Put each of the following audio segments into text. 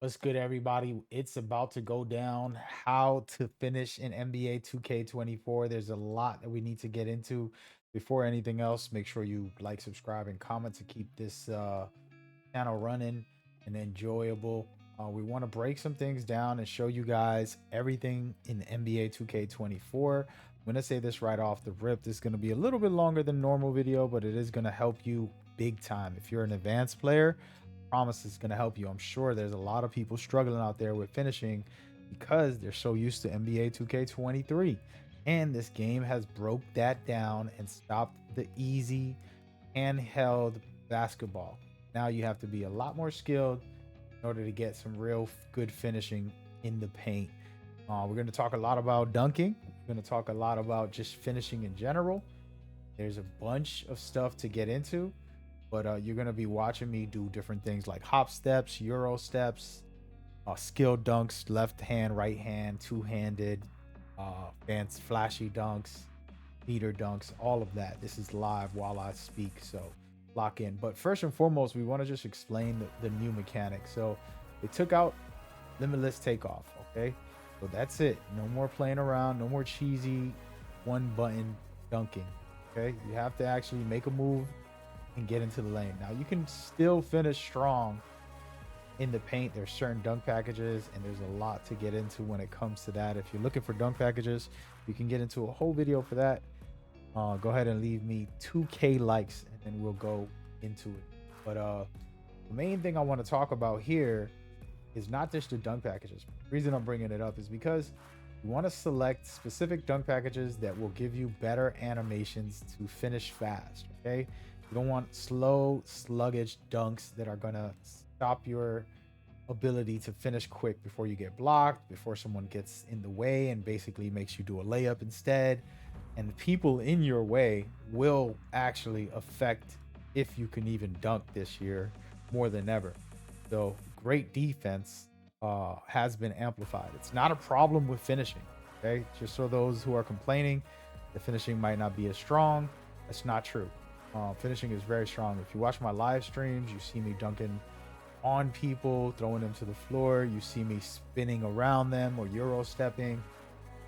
What's good, everybody? It's about to go down. How to finish in NBA 2K24. There's a lot that we need to get into. Before anything else, make sure you like, subscribe, and comment to keep this channel running and enjoyable. We want to break some things down and show you guys everything in NBA 2K24. I'm going to say this right off the rip. This is going to be a little bit longer than normal video, but it is going to help you big time. If you're an advanced player, promise it's going to help you. I'm sure there's a lot of people struggling out there with finishing because they're so used to NBA 2K23. And this game has broke that down and stopped the easy handheld basketball. Now you have to be a lot more skilled in order to get some real good finishing in the paint. We're going to talk a lot about dunking. We're going to talk a lot about just finishing in general. There's a bunch of stuff to get into, but you're going to be watching me do different things like hop steps, euro steps, skill dunks, left hand, right hand, two-handed, fancy flashy dunks, meter dunks, all of that. This is live while I speak, so lock in. But first and foremost, we want to just explain the new mechanic. So they took out limitless takeoff, okay? So that's it. No more playing around, no more cheesy one button dunking, okay? You have to actually make a move and get into the lane. Now you can still finish strong in the paint. There's certain dunk packages, and there's a lot to get into when it comes to that. If you're looking for dunk packages, we can get into a whole video for that. Go ahead and leave me 2K likes, and then we'll go into it. But the main thing I want to talk about here is not just the dunk packages. The reason I'm bringing it up is because you want to select specific dunk packages that will give you better animations to finish fast. Okay, you don't want slow, sluggish dunks that are gonna stop your ability to finish quick before you get blocked, before someone gets in the way and basically makes you do a layup instead. And the people in your way will actually affect if you can even dunk this year more than ever. So great defense has been amplified. It's not a problem with finishing. Okay, just so those who are complaining the finishing might not be as strong, that's not true. Finishing is very strong. If you watch my live streams, you see me dunking on people, throwing them to the floor. You see me spinning around them or euro stepping.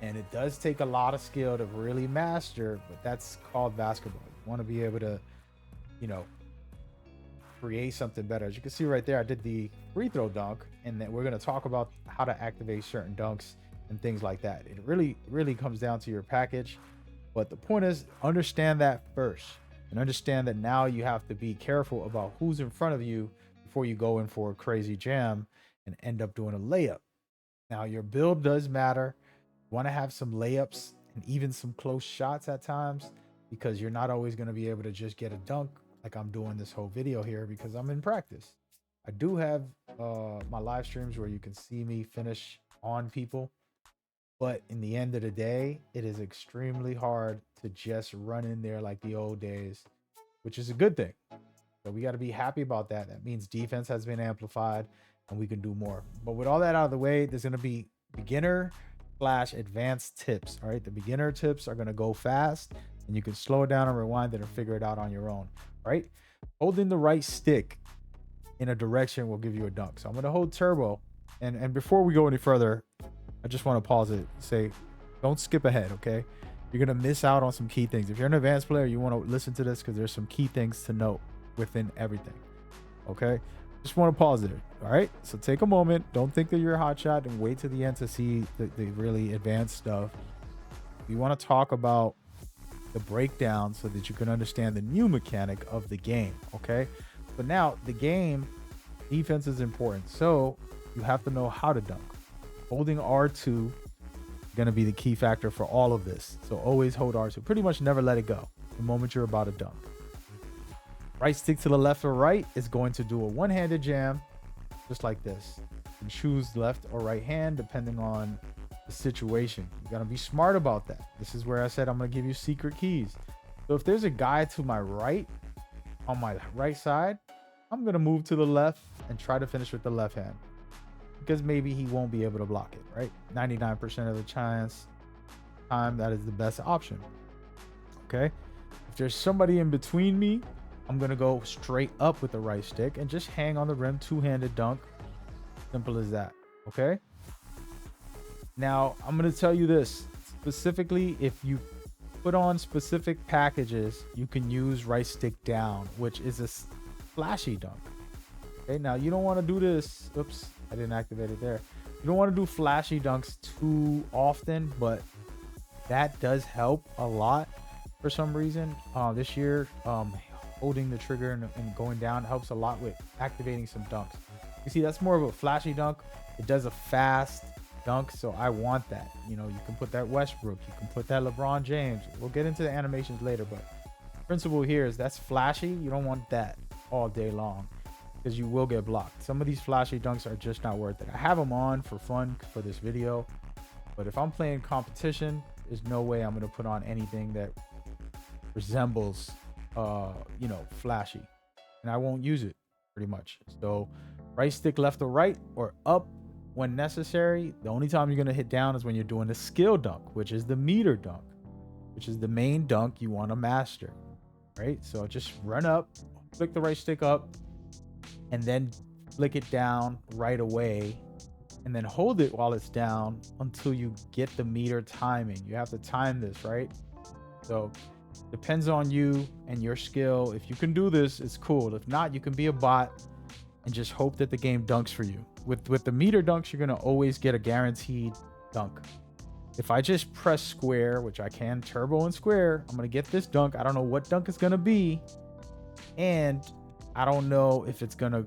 And it does take a lot of skill to really master, but that's called basketball. You want to be able to, you know, create something better. As you can see right there, I did the free throw dunk, and then we're going to talk about how to activate certain dunks and things like that. It really comes down to your package. But the point is, understand that first, and understand that now you have to be careful about who's in front of you before you go in for a crazy jam and end up doing a layup. Now, your build does matter. You want to have some layups and even some close shots at times, because you're not always going to be able to just get a dunk like I'm doing this whole video here because I'm in practice. I do have my live streams where you can see me finish on people, but in the end of the day, it is extremely hard to just run in there like the old days, which is a good thing. So we got to be happy about that. That means defense has been amplified and we can do more. But with all that out of the way, there's going to be beginner slash advanced tips. All right. The beginner tips are going to go fast, and you can slow it down and rewind it and figure it out on your own. Right. Holding the right stick in a direction will give you a dunk. So I'm going to hold turbo. And before we go any further, I just want to pause it, say, don't skip ahead. Okay. You're going to miss out on some key things. If you're an advanced player, you want to listen to this because there's some key things to note within everything. Okay. Just want to pause it. All right. So take a moment. Don't think that you're a hot shot and wait to the end to see the really advanced stuff. We want to talk about the breakdown so that you can understand the new mechanic of the game. Okay. But now the game defense is important. So you have to know how to dunk. Holding R2 is going to be the key factor for all of this. So always hold R2. Pretty much never let it go the moment you're about to dunk. Right stick to the left or right is going to do a one-handed jam, just like this. You can choose left or right hand depending on the situation. You got to be smart about that. This is where I said I'm going to give you secret keys. So if there's a guy to my right, on my right side, I'm going to move to the left and try to finish with the left hand, because maybe he won't be able to block it, right? 99% of the time, that is the best option. Okay. If there's somebody in between me, I'm going to go straight up with the right stick and just hang on the rim, two-handed dunk. Simple as that. Okay. Now I'm gonna tell you this specifically. If you put on specific packages, you can use right stick down, which is a flashy dunk. Okay, now you don't want to do this. Oops, I didn't activate it there. You don't want to do flashy dunks too often, but that does help a lot for some reason. This year, holding the trigger and going down helps a lot with activating some dunks. You see, that's more of a flashy dunk. It does a fast dunk, so I want that. You know, you can put that Westbrook, you can put that LeBron James. We'll get into the animations later, but the principle here is that's flashy. You don't want that all day long because you will get blocked. Some of these flashy dunks are just not worth it. I have them on for fun for this video, but if I'm playing competition, there's no way I'm going to put on anything that resembles you know, flashy, and I won't use it pretty much. So right stick left or right or up when necessary. The only time you're going to hit down is when you're doing the skill dunk, which is the meter dunk, which is the main dunk you want to master, right? So just run up, flick the right stick up, and then flick it down right away, and then hold it while it's down until you get the meter timing. You have to time this, right? So depends on you and your skill. If you can do this, it's cool. If not, you can be a bot and just hope that the game dunks for you. With the meter dunks, you're gonna always get a guaranteed dunk. If I just press square, which I can turbo and square, I'm gonna get this dunk. I don't know what dunk it's gonna be, and I don't know if it's gonna,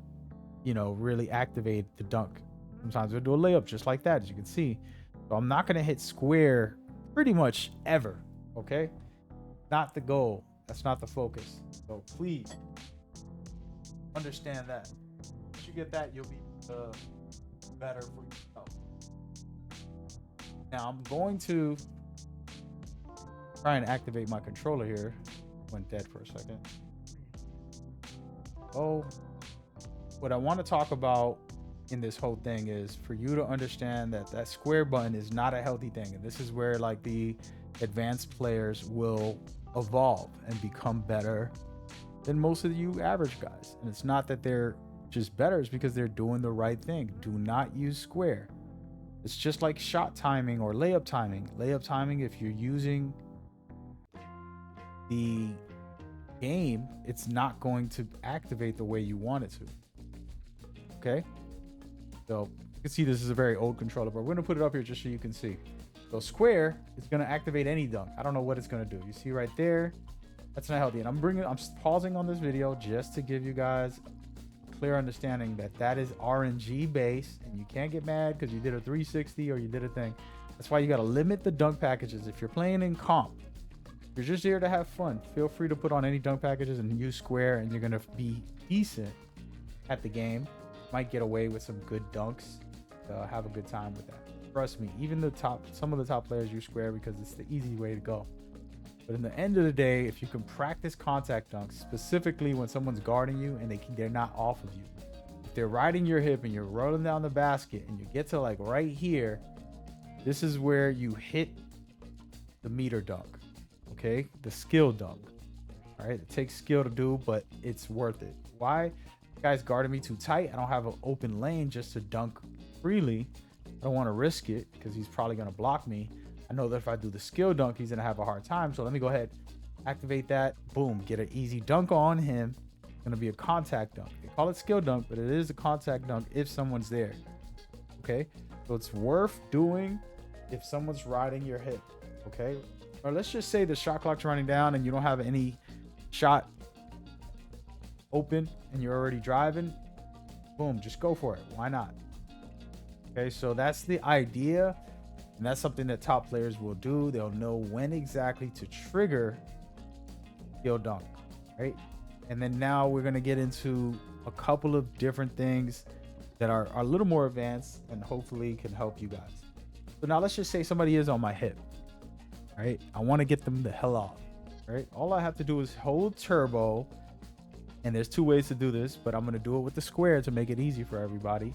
you know, really activate the dunk. Sometimes we'll do a layup just like that, as you can see. So I'm not gonna hit square pretty much ever. Okay, not the goal. That's not the focus. So please understand that. Once you get that, you'll be better for yourself. Now I'm going to try and activate my controller here. Went dead for a second. Oh, what I want to talk about in this whole thing is for you to understand that that square button is not a healthy thing, and this is where like the advanced players will evolve and become better than most of you average guys. And it's not that they're just better, it's because they're doing the right thing. Do not use square. It's just like shot timing or layup timing. Layup timing, if you're using the game, it's not going to activate the way you want it to. Okay, so you can see this is a very old controller, but we're gonna put it up here just so you can see. So square is gonna activate any dunk. I don't know what it's gonna do. You see right there, that's not healthy. And I'm pausing on this video just to give you guys clear understanding that that is RNG based, and you can't get mad because you did a 360 or you did a thing. That's why you got to limit the dunk packages. If you're playing in comp, you're just here to have fun, feel free to put on any dunk packages and use square, and you're going to be decent at the game. Might get away with some good dunks. Have a good time with that. Trust me, even some of the top players use square because it's the easy way to go. But in the end of the day, if you can practice contact dunks, specifically when someone's guarding you and they're not off of you. If they're riding your hip and you're rolling down the basket and you get to like right here, this is where you hit the meter dunk, okay? The skill dunk, all right? It takes skill to do, but it's worth it. Why? The guy's guarding me too tight. I don't have an open lane just to dunk freely. I don't want to risk it because he's probably going to block me. I know that if I do the skill dunk, he's going to have a hard time. So let me go ahead, activate that. Boom, get an easy dunk on him. It's going to be a contact dunk. They call it skill dunk, but it is a contact dunk if someone's there. Okay, so it's worth doing if someone's riding your hip. Okay, or let's just say the shot clock's running down and you don't have any shot open and you're already driving. Boom, just go for it. Why not? Okay, so that's the idea. And that's something that top players will do. They'll know when exactly to trigger skill dunk, right? And then now we're going to get into a couple of different things that are a little more advanced and hopefully can help you guys. So now let's just say somebody is on my hip, right? I want to get them the hell off, right? All I have to do is hold turbo, and there's two ways to do this, but I'm going to do it with the square to make it easy for everybody.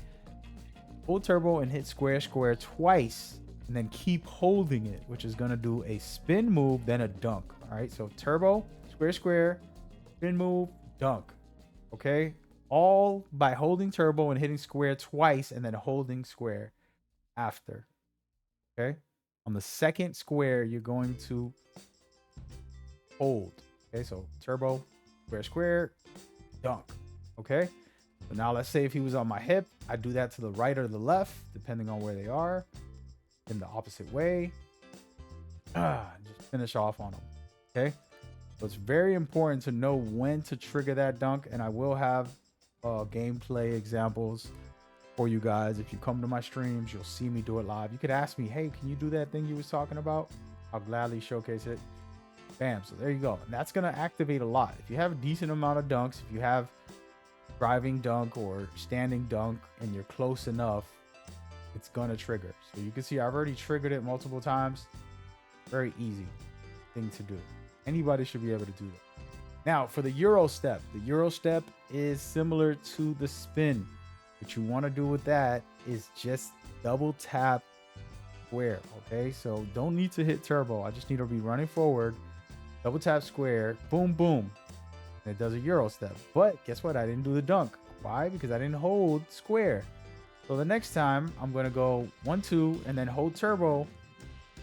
Hold turbo and hit square twice, and then keep holding it, which is going to do a spin move, then a dunk. All right, so turbo, square, spin move, dunk. Okay, all by holding turbo and hitting square twice and then holding square after. Okay. On the second square, you're going to hold. Okay. So turbo, square, square, dunk. Okay. So now let's say if he was on my hip, I do that to the right or the left, depending on where they are, in the opposite way. Just finish off on them. Okay. So it's very important to know when to trigger that dunk. And I will have gameplay examples for you guys. If you come to my streams, you'll see me do it live. You could ask me, hey, can you do that thing you was talking about? I'll gladly showcase it. Bam. So there you go. And that's going to activate a lot. If you have a decent amount of dunks, if you have driving dunk or standing dunk and you're close enough, it's going to trigger. So you can see I've already triggered it multiple times. Very easy thing to do. Anybody should be able to do that. Now for the Euro step, the Euro step is similar to the spin. What you want to do with that is just double tap square. Okay, so don't need to hit turbo. I just need to be running forward, double tap square, boom, boom. And it does a Euro step. But guess what? I didn't do the dunk. Why? Because I didn't hold square. So the next time I'm going to go 1, 2, and then hold turbo.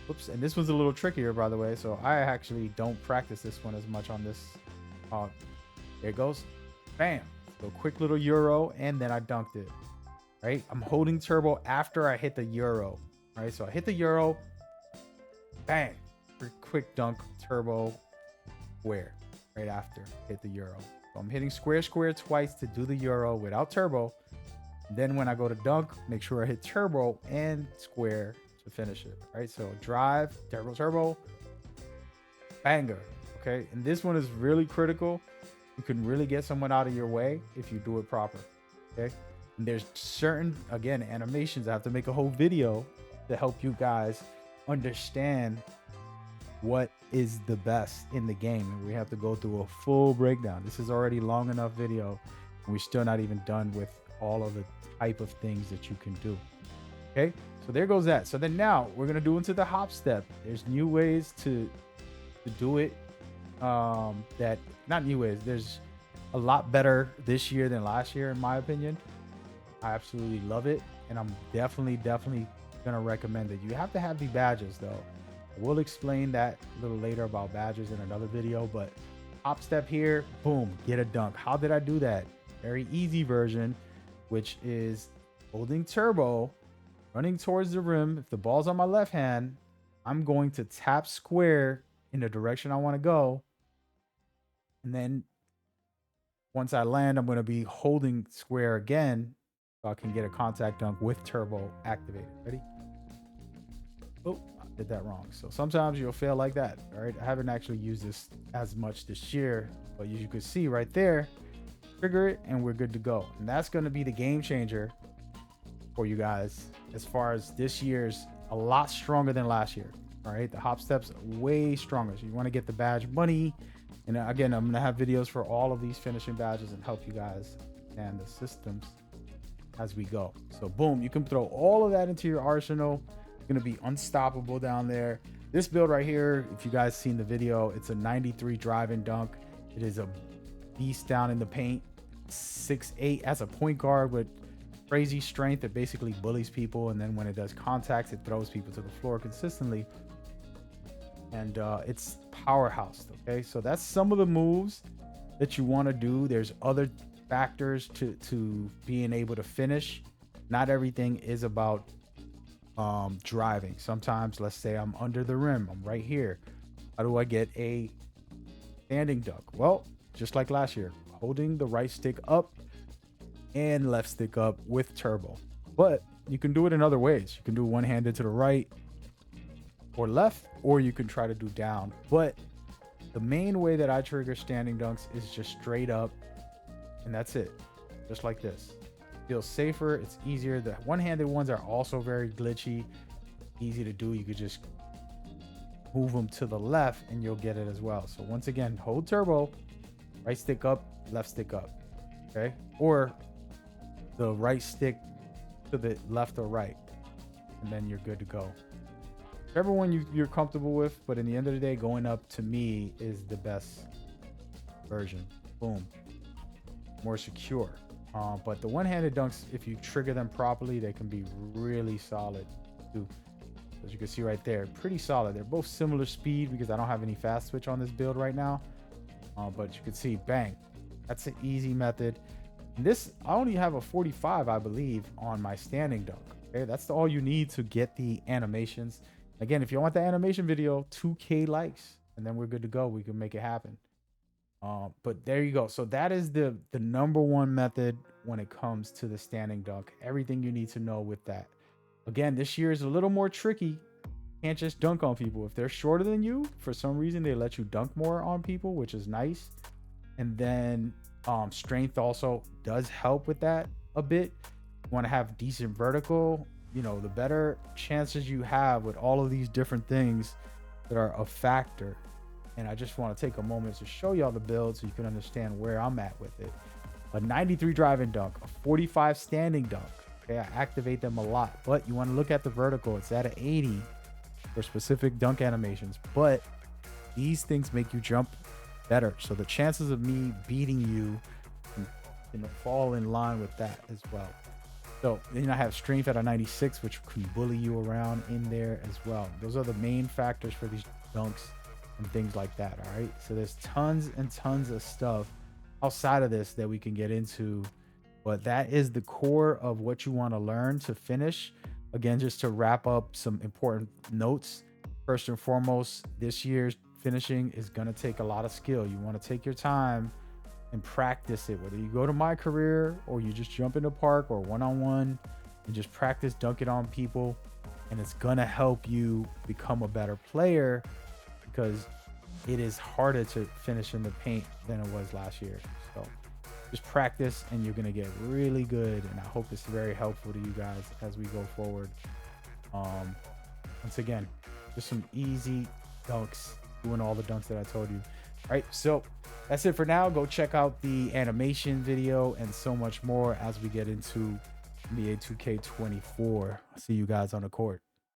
Oops. And this one's a little trickier, by the way. So I actually don't practice this one as much on this. There it goes. Bam. So quick little Euro, and then I dunked it. Right? I'm holding turbo after I hit the Euro. Right? So I hit the Euro. Bang. Quick dunk, turbo, square. Right after hit the Euro. So I'm hitting square, square twice to do the Euro without turbo. Then when I go to dunk, make sure I hit turbo and square to finish it. Right? So drive, turbo, turbo, banger. Okay? And this one is really critical. You can really get someone out of your way if you do it proper. Okay? And there's certain, again, animations. I have to make a whole video to help you guys understand what is the best in the game. And we have to go through a full breakdown. This is already long enough video. And we're still not even done with all of the type of things that you can do. Okay? So there goes that. So then now we're going to do into the hop step. There's new ways to do it. That not new ways. There's a lot better this year than last year, in my opinion. I absolutely love it. And I'm definitely going to recommend it. You have to have the badges though. We'll explain that a little later about badges in another video, but hop step here, boom, get a dunk. How did I do that? Very easy version, which is holding turbo, running towards the rim. If the ball's on my left hand, I'm going to tap square in the direction I want to go. And then once I land, I'm going to be holding square again so I can get a contact dunk with turbo activated. Ready? Oh, I did that wrong. So sometimes you'll fail like that. All right. I haven't actually used this as much this year, but you can see right there, trigger it and we're good to go. And that's going to be the game changer for you guys as far as this year's a lot stronger than last year. All right. The hop steps are way stronger. So you want to get the badge money. And again, I'm going to have videos for all of these finishing badges and help you guys understand the systems as we go. So boom, you can throw all of that into your arsenal. You're going to be unstoppable down there. This build right here, if you guys seen the video, it's a 93 drive and dunk. It is a beast down in the paint. 6'8" as a point guard with crazy strength that basically bullies people. And then when it does contacts, it throws people to the floor consistently. And it's powerhouse. Okay, so that's some of the moves that you want to do. There's other factors to being able to finish. Not everything is about driving. Sometimes, let's say I'm under the rim, I'm right here. How do I get a standing dunk? Well, just like last year, holding the right stick up and left stick up with turbo. But you can do it in other ways. You can do one-handed to the right or left, or you can try to do down. But the main way that I trigger standing dunks is just straight up, and that's it. Just like this. Feels safer, it's easier. The one-handed ones are also very glitchy, easy to do. You could just move them to the left and you'll get it as well. So once again, hold turbo, right stick up, left stick up. Okay, or the right stick to the left or right, and then you're good to go. Whichever one you're comfortable with, but in the end of the day, going up to me is the best version. Boom. More secure. But the one-handed dunks, if you trigger them properly, they can be really solid too. As you can see right there, pretty solid. They're both similar speed because I don't have any fast switch on this build right now. But you can see, bang, that's an easy method. And this, I only have a 45, I believe, on my standing dunk. Okay, that's all you need to get the animations. Again, if you want the animation video, 2K likes, and then we're good to go. We can make it happen. But there you go. So that is the number one method when it comes to the standing dunk. Everything you need to know with that. Again, this year is a little more tricky. Can't just dunk on people. If they're shorter than you, for some reason they let you dunk more on people, which is nice. And then strength also does help with that a bit. You want to have decent vertical, you know, the better chances you have with all of these different things that are a factor. And I just want to take a moment to show y'all the build so you can understand where I'm at with it. A 93 driving dunk, a 45 standing dunk. Okay, I activate them a lot, but you want to look at the vertical. It's at an 80 for specific dunk animations, but these things make you jump better. So the chances of me beating you can fall in line with that as well. So then I have strength at a 96, which can bully you around in there as well. Those are the main factors for these dunks and things like that. All right, so there's tons and tons of stuff outside of this that we can get into, but that is the core of what you want to learn to finish. Again, just to wrap up some important notes, first and foremost, this year's finishing is going to take a lot of skill. You want to take your time and practice it, whether you go to my career or you just jump in the park or one-on-one and just practice dunking on people, and it's going to help you become a better player, because it is harder to finish in the paint than it was last year. So just practice and you're going to get really good. And I hope it's very helpful to you guys as we go forward. Once again, just some easy dunks, doing all the dunks that I told you. All right, so that's it for now. Go check out the animation video and so much more as we get into NBA 2K24. I'll see you guys on the court.